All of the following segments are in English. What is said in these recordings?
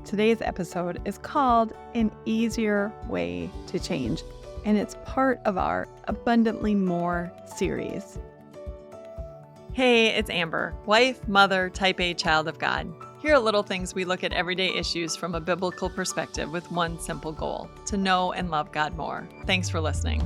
Today's episode is called An Easier Way to Change, and it's part of our Abundantly More series. Hey, it's Amber, wife, mother, type A child of God. Here are little things we look at everyday issues from a biblical perspective with one simple goal: to know and love God more. Thanks for listening.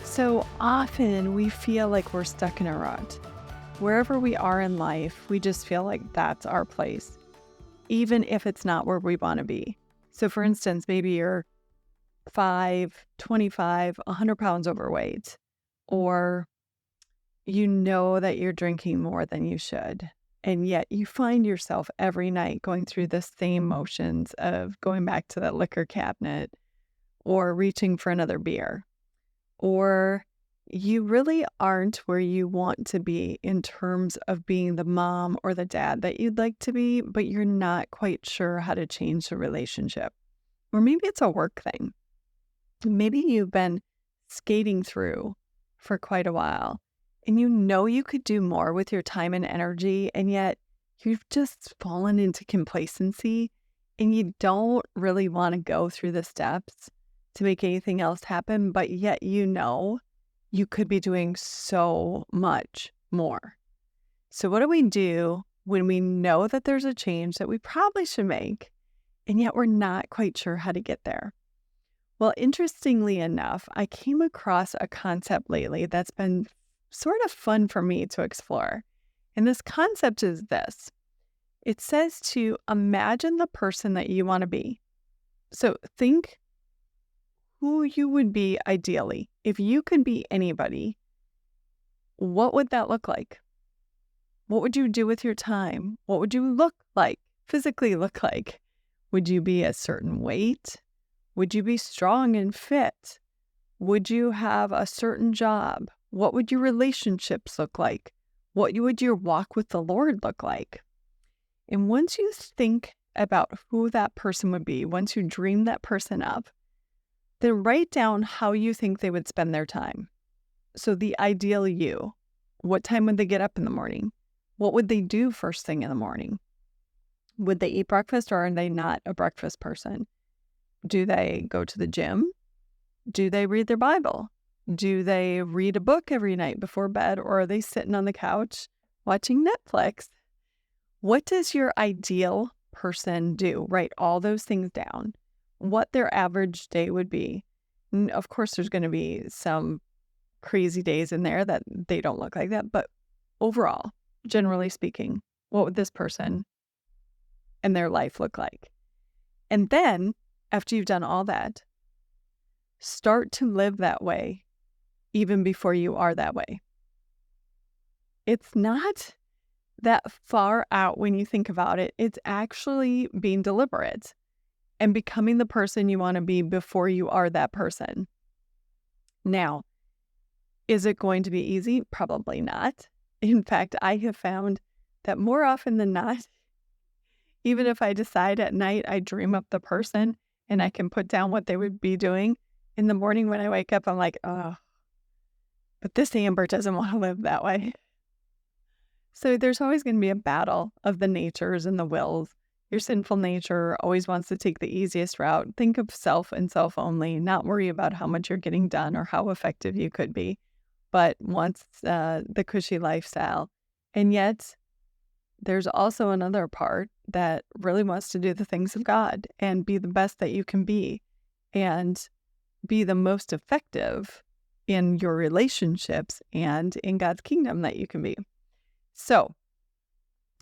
So often we feel like we're stuck in a rut. Wherever we are in life, we just feel like that's our place, even if it's not where we want to be. So for instance, maybe you're 5, 25, 100 pounds overweight, or you know that you're drinking more than you should. And yet you find yourself every night going through the same motions of going back to that liquor cabinet or reaching for another beer. Or you really aren't where you want to be in terms of being the mom or the dad that you'd like to be, but you're not quite sure how to change the relationship. Or maybe it's a work thing. Maybe you've been skating through for quite a while and you know you could do more with your time and energy, and yet you've just fallen into complacency and you don't really want to go through the steps to make anything else happen, but yet you know you could be doing so much more. So what do we do when we know that there's a change that we probably should make, and yet we're not quite sure how to get there? Well, interestingly enough, I came across a concept lately that's been sort of fun for me to explore. And this concept is this. It says to imagine the person that you want to be. So think who you would be ideally. If you could be anybody, what would that look like? What would you do with your time? What would you look like, physically look like? Would you be a certain weight? Would you be strong and fit? Would you have a certain job? What would your relationships look like? What would your walk with the Lord look like? And once you think about who that person would be, once you dream that person up, then write down how you think they would spend their time. So the ideal you, what time would they get up in the morning? What would they do first thing in the morning? Would they eat breakfast, or are they not a breakfast person? Do they go to the gym? Do they read their Bible? Do they read a book every night before bed, or are they sitting on the couch watching Netflix? What does your ideal person do? Write all those things down. What their average day would be. And of course, there's going to be some crazy days in there that they don't look like that. But overall, generally speaking, what would this person and their life look like? And then, after you've done all that, start to live that way even before you are that way. It's not that far out when you think about it. It's actually being deliberate and becoming the person you want to be before you are that person. Now, is it going to be easy? Probably not. In fact, I have found that more often than not, even if I decide at night I dream up the person and I can put down what they would be doing, in the morning when I wake up, I'm like, oh, but this Amber doesn't want to live that way. So there's always going to be a battle of the natures and the wills. Your sinful nature always wants to take the easiest route. Think of self and self only, not worry about how much you're getting done or how effective you could be, but wants the cushy lifestyle. And yet, there's also another part that really wants to do the things of God and be the best that you can be and be the most effective in your relationships and in God's kingdom that you can be. So,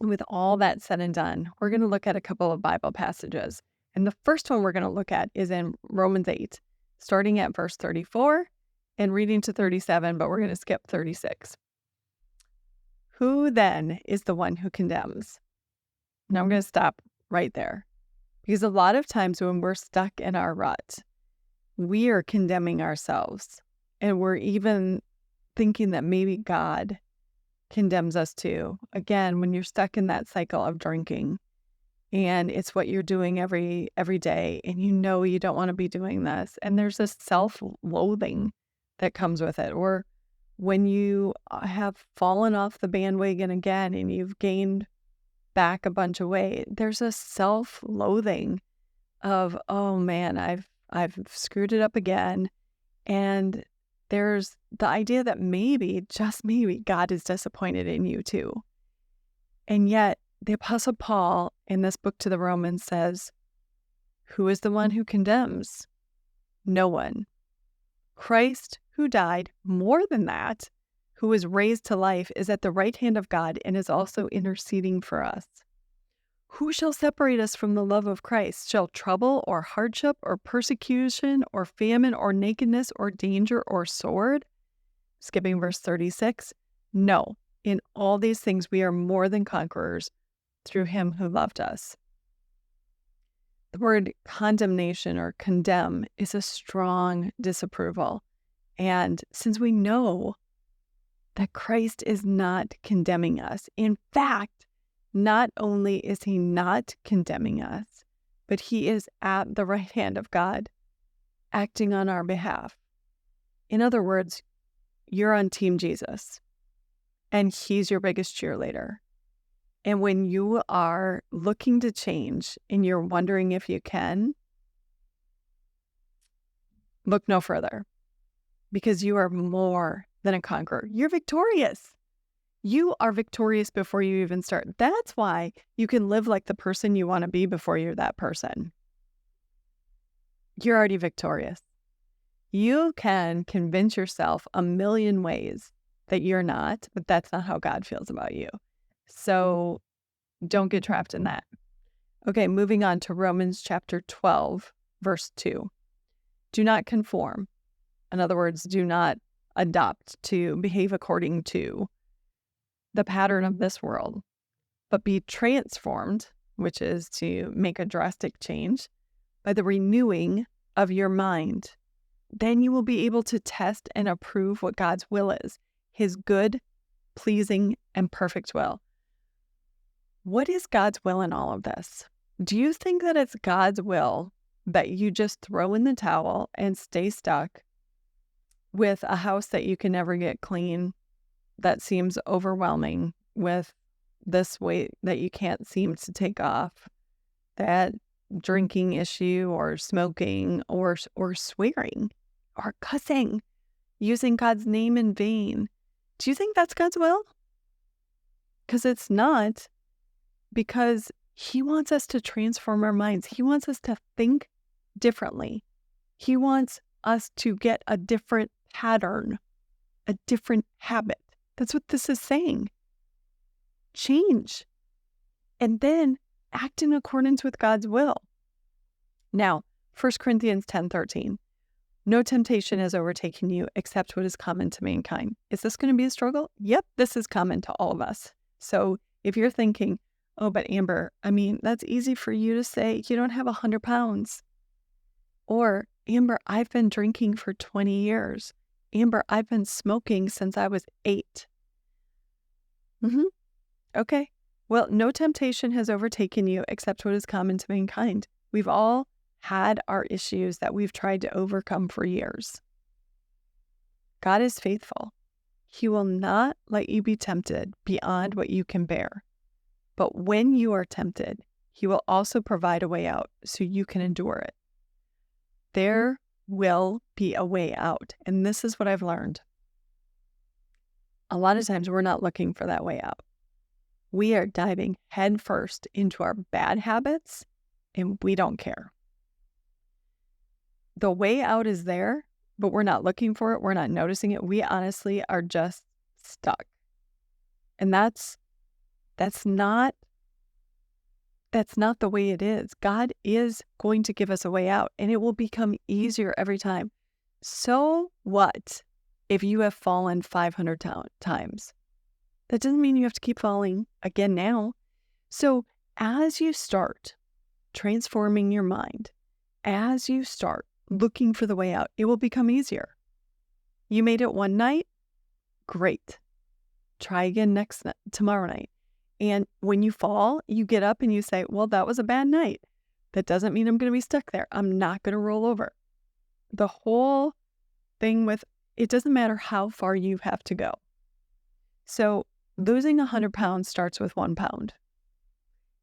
with all that said and done, we're going to look at a couple of Bible passages. And the first one we're going to look at is in Romans 8, starting at verse 34 and reading to 37, but we're going to skip 36. Who then is the one who condemns? Now I'm going to stop right there, because a lot of times when we're stuck in our rut, we are condemning ourselves, and we're even thinking that maybe God condemns us too. Again, when you're stuck in that cycle of drinking and it's what you're doing every day, and you know you don't want to be doing this, and there's this self-loathing that comes with it. Or when you have fallen off the bandwagon again and you've gained back a bunch of weight, there's a self-loathing of, oh man, I've screwed it up again. And there's the idea that maybe, just maybe, God is disappointed in you too. And yet the Apostle Paul in this book to the Romans says, who is the one who condemns? No one. Christ, who died, more than that, who was raised to life, is at the right hand of God and is also interceding for us. Who shall separate us from the love of Christ? Shall trouble or hardship or persecution or famine or nakedness or danger or sword? Skipping verse 36. No, in all these things we are more than conquerors through him who loved us. The word condemnation or condemn is a strong disapproval. And since we know that Christ is not condemning us, in fact, not only is he not condemning us, but he is at the right hand of God, acting on our behalf. In other words, you're on Team Jesus, and he's your biggest cheerleader. And when you are looking to change and you're wondering if you can, look no further, because you are more than a conqueror. You're victorious. You are victorious before you even start. That's why you can live like the person you want to be before you're that person. You're already victorious. You can convince yourself a million ways that you're not, but that's not how God feels about you. So don't get trapped in that. Okay, moving on to Romans chapter 12, verse 2. Do not conform. In other words, do not adopt to behave according to the pattern of this world, but be transformed, which is to make a drastic change, by the renewing of your mind. Then you will be able to test and approve what God's will is, his good, pleasing, and perfect will. What is God's will in all of this? Do you think that it's God's will that you just throw in the towel and stay stuck with a house that you can never get clean, that seems overwhelming, with this weight that you can't seem to take off, that drinking issue or smoking or swearing or cussing, using God's name in vain? Do you think that's God's will? Because it's not, because he wants us to transform our minds. He wants us to think differently. He wants us to get a different pattern, a different habit. That's what this is saying. Change. And then act in accordance with God's will. Now, 1 Corinthians 10:13. No temptation has overtaken you except what is common to mankind. Is this going to be a struggle? Yep, this is common to all of us. So if you're thinking, oh, but Amber, that's easy for you to say. You don't have 100 pounds. Or, Amber, I've been drinking for 20 years. Amber, I've been smoking since I was 8. Okay. Well, no temptation has overtaken you except what is common to mankind. We've all had our issues that we've tried to overcome for years. God is faithful. He will not let you be tempted beyond what you can bear. But when you are tempted, he will also provide a way out so you can endure it. There will be a way out. And this is what I've learned. A lot of times we're not looking for that way out. We are diving headfirst into our bad habits, and we don't care. The way out is there, but we're not looking for it. We're not noticing it. We honestly are just stuck. And that's not the way it is. God is going to give us a way out, and it will become easier every time. So what if you have fallen 500 times? That doesn't mean you have to keep falling again now. So as you start transforming your mind, as you start looking for the way out, it will become easier. You made it one night? Great. Try again tomorrow night. And when you fall, you get up and you say, well, that was a bad night. That doesn't mean I'm going to be stuck there. I'm not going to roll over. The whole thing with it doesn't matter how far you have to go. So losing 100 pounds starts with 1 pound.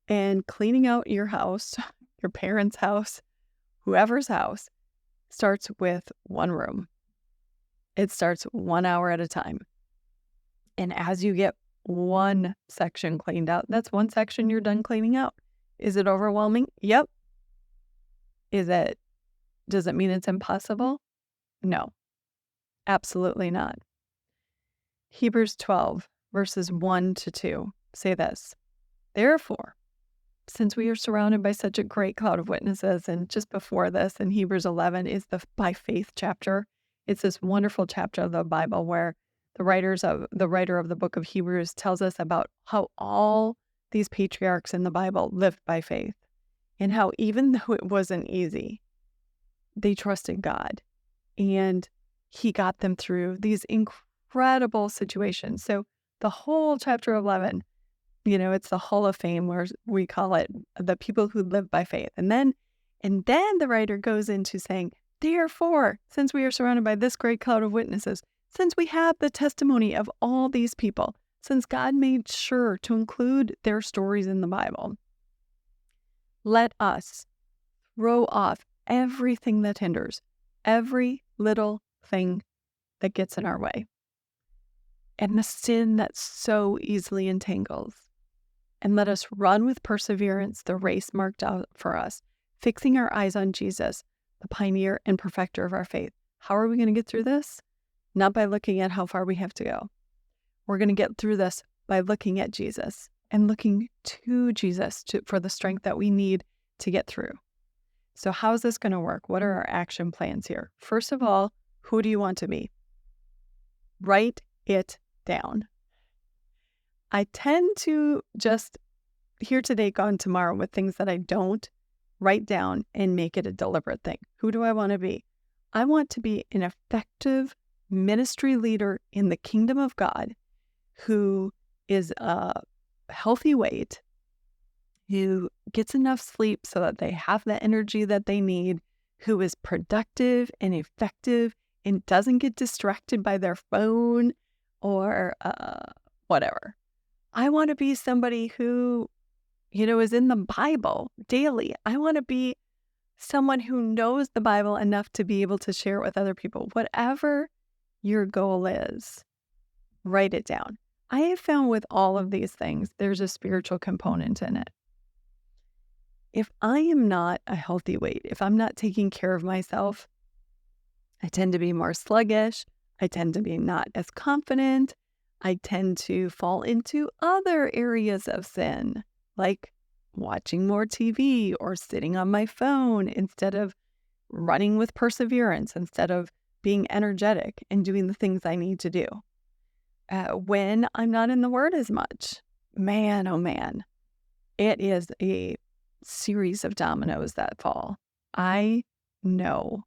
And cleaning out your house, your parents' house, whoever's house, starts with 1 room. It starts 1 hour at a time. And as you get one section cleaned out, that's 1 section you're done cleaning out. Is it overwhelming? Yep. Does it mean it's impossible? No, absolutely not. Hebrews 12, verses 1 to 2 say this. Therefore, since we are surrounded by such a great cloud of witnesses, and just before this in Hebrews 11 is the by faith chapter. It's this wonderful chapter of the Bible where the writer of the book of Hebrews tells us about how all these patriarchs in the Bible lived by faith and how even though it wasn't easy, they trusted God and he got them through these incredible situations. So the whole chapter 11, it's the Hall of Fame where we call it the people who live by faith. And then the writer goes into saying, therefore, since we are surrounded by this great cloud of witnesses, since we have the testimony of all these people, since God made sure to include their stories in the Bible, let us throw off everything that hinders, every little thing that gets in our way, and the sin that so easily entangles. And let us run with perseverance the race marked out for us, fixing our eyes on Jesus, the pioneer and perfecter of our faith. How are we going to get through this? Not by looking at how far we have to go. We're going to get through this by looking at Jesus and looking to Jesus for the strength that we need to get through. So how's this going to work? What are our action plans here? First of all, who do you want to be? Write it down. I tend to just here today, gone tomorrow with things that I don't write down and make it a deliberate thing. Who do I want to be? I want to be an effective ministry leader in the kingdom of God who is a healthy weight, who gets enough sleep so that they have the energy that they need, who is productive and effective and doesn't get distracted by their phone or whatever. I want to be somebody who, is in the Bible daily. I want to be someone who knows the Bible enough to be able to share it with other people. Whatever your goal is, write it down. I have found with all of these things, there's a spiritual component in it. If I am not a healthy weight, if I'm not taking care of myself, I tend to be more sluggish. I tend to be not as confident. I tend to fall into other areas of sin, like watching more TV or sitting on my phone instead of running with perseverance, instead of being energetic and doing the things I need to do. When I'm not in the Word as much, man, oh man, it is a series of dominoes that fall. I know.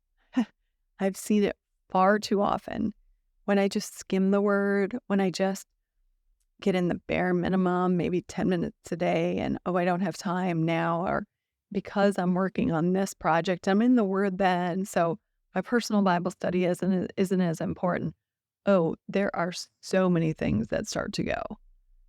I've seen it far too often. When I just skim the Word, when I just get in the bare minimum, maybe 10 minutes a day, and I don't have time now, or because I'm working on this project, I'm in the Word then, so my personal Bible study isn't as important. Oh, there are so many things that start to go.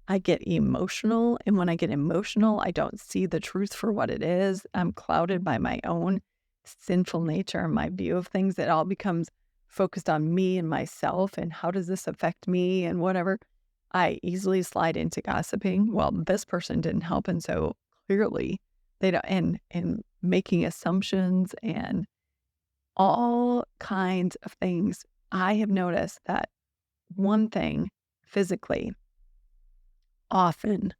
I get emotional, and when I get emotional, I don't see the truth for what it is. I'm clouded by my own sinful nature and my view of things. It all becomes focused on me and myself and how does this affect me and whatever. I easily slide into gossiping. Well, this person didn't help, and so clearly they don't. And making assumptions and all kinds of things. I have noticed that one thing physically often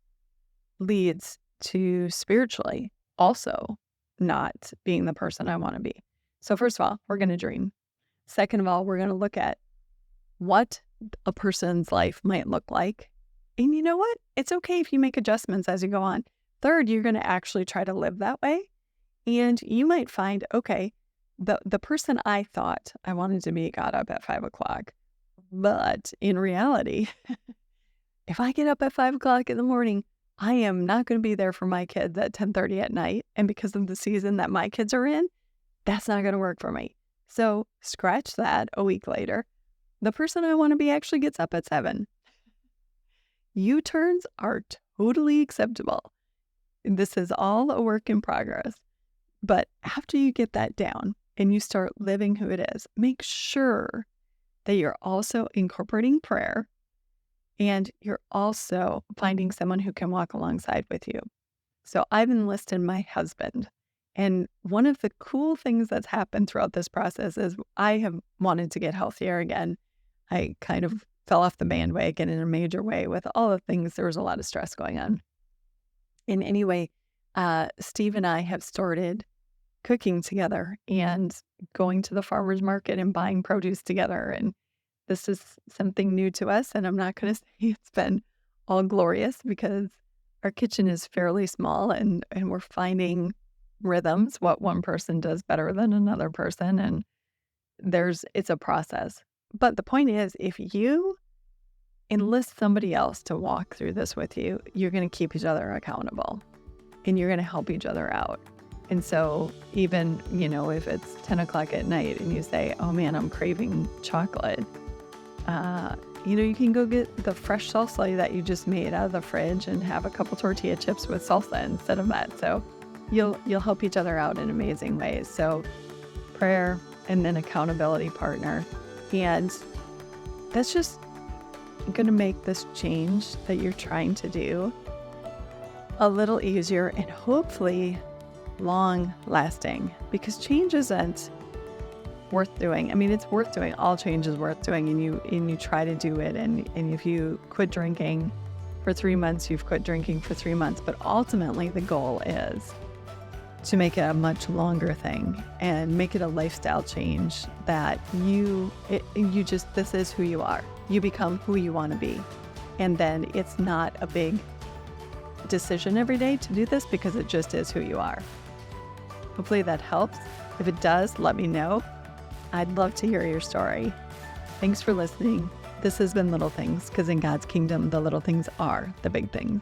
leads to spiritually also not being the person I want to be. So first of all, we're going to dream. Second of all, we're going to look at what a person's life might look like. And you know what? It's okay if you make adjustments as you go on. Third, you're going to actually try to live that way. And you might find, okay, the person I thought I wanted to be got up at 5 o'clock. But in reality, if I get up at 5 o'clock in the morning, I am not going to be there for my kids at 10:30 at night. And because of the season that my kids are in, that's not going to work for me. So scratch that a week later. The person I want to be actually gets up at 7. U-turns are totally acceptable. This is all a work in progress. But after you get that down and you start living who it is, make sure that you're also incorporating prayer and you're also finding someone who can walk alongside with you. So I've enlisted my husband. And one of the cool things that's happened throughout this process is I have wanted to get healthier again. I kind of fell off the bandwagon in a major way with all the things. There was a lot of stress going on. And anyway, Steve and I have started cooking together and going to the farmer's market and buying produce together. And this is something new to us. And I'm not going to say it's been all glorious because our kitchen is fairly small and we're finding rhythms, what one person does better than another person. And it's a process. But the point is, if you enlist somebody else to walk through this with you, you're going to keep each other accountable and you're going to help each other out. And so even, if it's 10 o'clock at night and you say, oh man, I'm craving chocolate, you can go get the fresh salsa that you just made out of the fridge and have a couple tortilla chips with salsa instead of that. So you'll help each other out in amazing ways. So prayer and then accountability partner. And that's just going to make this change that you're trying to do a little easier and hopefully long lasting, because change isn't worth doing. I mean, it's worth doing. All change is worth doing, and you try to do it. And if you quit drinking for 3 months, you've quit drinking for 3 months. But ultimately, the goal is to make it a much longer thing and make it a lifestyle change that this is who you are. You become who you want to be. And then it's not a big decision every day to do this because it just is who you are. Hopefully that helps. If it does, let me know. I'd love to hear your story. Thanks for listening. This has been Little Things, because in God's kingdom, the little things are the big things.